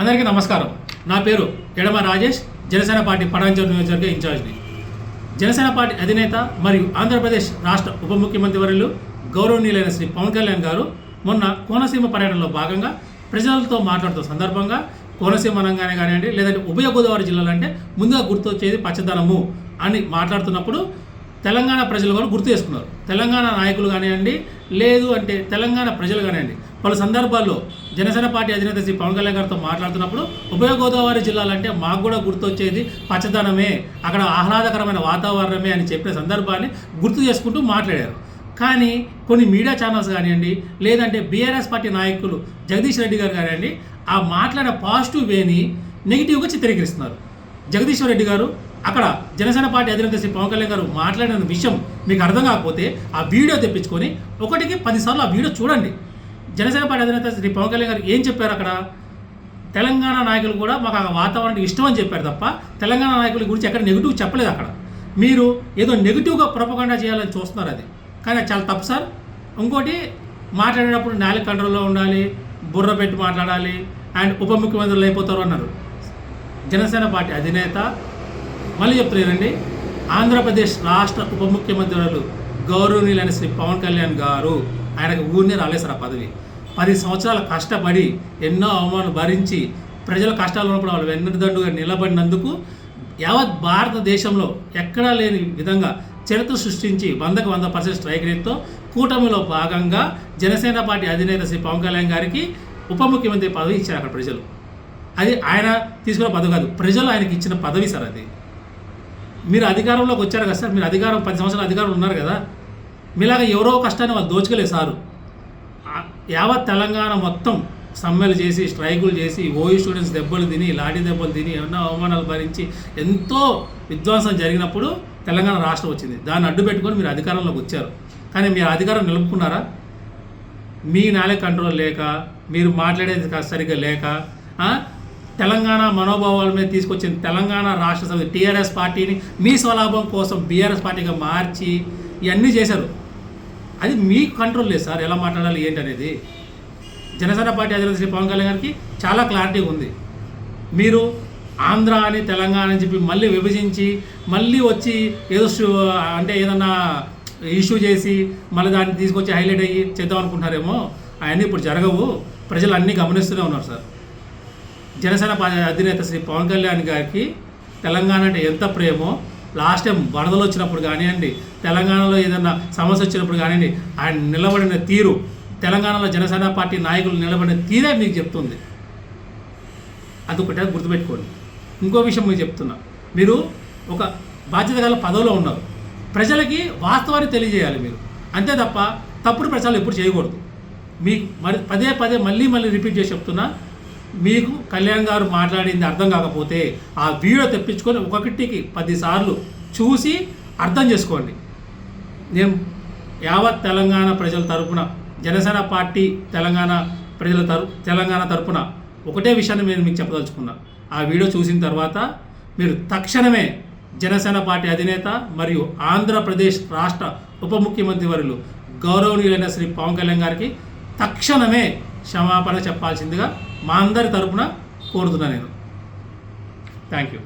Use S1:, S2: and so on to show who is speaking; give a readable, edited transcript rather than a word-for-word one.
S1: అందరికీ నమస్కారం. నా పేరు ఎడమ రాజేష్, జనసేన పార్టీ పటాన్చెరు నియోజకవర్గ ఇన్ఛార్జిని. జనసేన పార్టీ అధినేత మరియు ఆంధ్రప్రదేశ్ రాష్ట్ర ఉప ముఖ్యమంత్రి వర్యులు గౌరవనీయులైన శ్రీ పవన్ కళ్యాణ్ గారు మొన్న కోనసీమ పర్యటనలో భాగంగా ప్రజలతో మాట్లాడుతున్న సందర్భంగా కోనసీమ అనగానే కానివ్వండి, లేదంటే ఉభయ గోదావరి జిల్లాలు అంటే ముందుగా గుర్తొచ్చేది పచ్చదనము అని మాట్లాడుతున్నప్పుడు తెలంగాణ ప్రజలు కూడా గుర్తు చేసుకున్నారు. తెలంగాణ నాయకులు కానివ్వండి, లేదు అంటే తెలంగాణ ప్రజలు కానివ్వండి, పలు సందర్భాల్లో జనసేన పార్టీ అధినేత శ్రీ పవన్ కళ్యాణ్ గారితో మాట్లాడుతున్నప్పుడు ఉభయ గోదావరి జిల్లాలంటే మాకు కూడా గుర్తొచ్చేది పచ్చదనమే, అక్కడ ఆహ్లాదకరమైన వాతావరణమే అని చెప్పిన సందర్భాన్ని గుర్తు చేసుకుంటూ మాట్లాడారు. కానీ కొన్ని మీడియా ఛానల్స్ కానివ్వండి, లేదంటే బీఆర్ఎస్ పార్టీ నాయకులు జగదీష్ రెడ్డి గారు కానివ్వండి, ఆ మాట్లాడే పాజిటివ్ వేని నెగిటివ్గా చిత్రీకరిస్తున్నారు. జగదీష్ రెడ్డి గారు అక్కడ జనసేన పార్టీ అధినేత శ్రీ పవన్ కళ్యాణ్ గారు మాట్లాడిన విషయం మీకు అర్థం కాకపోతే ఆ వీడియో తెప్పించుకొని 1కి 10 సార్లు ఆ వీడియో చూడండి. జనసేన పార్టీ అధినేత శ్రీ పవన్ కళ్యాణ్ గారు ఏం చెప్పారు అక్కడ? తెలంగాణ నాయకులు కూడా మాకు ఆ వాతావరణం ఇష్టం అని చెప్పారు తప్ప తెలంగాణ నాయకుల గురించి ఎక్కడ నెగిటివ్ చెప్పలేదు. అక్కడ మీరు ఏదో నెగిటివ్గా ప్రొపగండా చేయాలని చూస్తున్నారు. అది కానీ చాలా తప్పు సార్. ఇంకోటి, మాట్లాడేటప్పుడు నాలుగు కంట్రోల్లో ఉండాలి, బుర్ర పెట్టి మాట్లాడాలి, అండ్ ఉప ముఖ్యమంత్రులు అయిపోతారు అన్నారు. జనసేన పార్టీ అధినేత మళ్ళీ చెప్తున్నానండి, ఆంధ్రప్రదేశ్ రాష్ట్ర ఉప ముఖ్యమంత్రులు గౌరవనీయులైన శ్రీ పవన్ కళ్యాణ్ గారు ఆయనకు ఊరినే రాలేదు సార్ ఆ పదవి. 10 సంవత్సరాలు కష్టపడి ఎన్నో అవమానాలు భరించి ప్రజల కష్టాలు ఉన్నప్పుడు వాళ్ళు వెన్నుదండుగా నిలబడినందుకు యావత్ భారతదేశంలో ఎక్కడా లేని విధంగా చరిత్ర సృష్టించి 100% స్ట్రైక్ రేట్తో కూటమిలో భాగంగా జనసేన పార్టీ అధినేత శ్రీ పవన్ కళ్యాణ్ గారికి ఉప ముఖ్యమంత్రి పదవి ఇచ్చారు అక్కడ ప్రజలు. అది ఆయన తీసుకున్న పదవి కాదు, ప్రజలు ఆయనకి ఇచ్చిన పదవి సార్. అది మీరు అధికారంలోకి వచ్చారు కదా సార్, మీరు 10 సంవత్సరాలు అధికారంలో ఉన్నారు కదా, మీలాగా ఎవరో కష్టాన్ని వాళ్ళు దోచుకోలేదు సారు. యావత్ తెలంగాణ మొత్తం సమ్మెలు చేసి, స్ట్రైకులు చేసి, ఓయూ స్టూడెంట్స్ దెబ్బలు తిని, లాఠీ దెబ్బలు తిని, ఎన్నో అవమానాలు భరించి ఎంతో విధ్వంసం జరిగినప్పుడు తెలంగాణ రాష్ట్రం వచ్చింది. దాన్ని అడ్డు పెట్టుకొని మీరు అధికారంలోకి వచ్చారు. కానీ మీరు అధికారం నిలుపుకున్నారా? మీ నాలే కంట్రోల్ లేక, మీరు మాట్లాడేది సరిగ్గా లేక, తెలంగాణ మనోభావాల మీద తీసుకొచ్చిన తెలంగాణ రాష్ట్ర సమితి టీఆర్ఎస్ పార్టీని మీ స్వలాభం కోసం బీఆర్ఎస్ పార్టీగా మార్చి ఇవన్నీ చేశారు. అది మీకు కంట్రోల్ లేదు సార్, ఎలా మాట్లాడాలి ఏంటి అనేది. జనసేన పార్టీ అధినేత శ్రీ పవన్ కళ్యాణ్ గారికి చాలా క్లారిటీ ఉంది. మీరు ఆంధ్ర అని తెలంగాణ అని చెప్పి మళ్ళీ విభజించి మళ్ళీ వచ్చి ఏదో అంటే ఏదన్నా ఇష్యూ చేసి మళ్ళీ దాన్ని తీసుకొచ్చి హైలైట్ అయ్యి చేద్దాం అనుకుంటున్నారేమో. అవన్నీ ఇప్పుడు జరగవు, ప్రజలు అన్నీ గమనిస్తూనే ఉన్నారు సార్. జనసేన అధినేత శ్రీ పవన్ కళ్యాణ్ గారికి తెలంగాణ అంటే ఎంత ప్రేమో, లాస్ట్ టైం వరదలు వచ్చినప్పుడు కానివ్వండి, తెలంగాణలో ఏదన్నా సమస్య వచ్చినప్పుడు కానివ్వండి, ఆయన నిలబడిన తీరు, తెలంగాణలో జనసేన పార్టీ నాయకులు నిలబడిన తీరే మీకు చెప్తుంది. అదొకటే గుర్తుపెట్టుకోండి. ఇంకో విషయం మీకు చెప్తున్నా, మీరు ఒక బాధ్యత గల పదవిలో ఉన్నారు, ప్రజలకి వాస్తవాన్ని తెలియజేయాలి మీరు, అంతే తప్ప తప్పుడు ప్రచారాలు ఎప్పుడు చేయకూడదు. మీకు పదే మళ్ళీ రిపీట్ చేసి చెప్తున్నా, మీకు కళ్యాణ్ గారు మాట్లాడింది అర్థం కాకపోతే ఆ వీడియో తెప్పించుకొని 1కి 10 సార్లు చూసి అర్థం చేసుకోండి. నేను యావత్ తెలంగాణ ప్రజల తరపున, జనసేన పార్టీ తెలంగాణ తరపున ఒకటే విషయాన్ని నేను మీకు చెప్పదలుచుకున్నా. ఆ వీడియో చూసిన తర్వాత మీరు తక్షణమే జనసేన పార్టీ అధినేత మరియు ఆంధ్రప్రదేశ్ రాష్ట్ర ఉప ముఖ్యమంత్రి వర్యులు గౌరవనీయులైన శ్రీ పవన్ కళ్యాణ్ గారికి తక్షణమే క్షమాపణ చెప్పాల్సిందిగా మా అందరి తరపున కోరుతున్నా నేను. Thank you.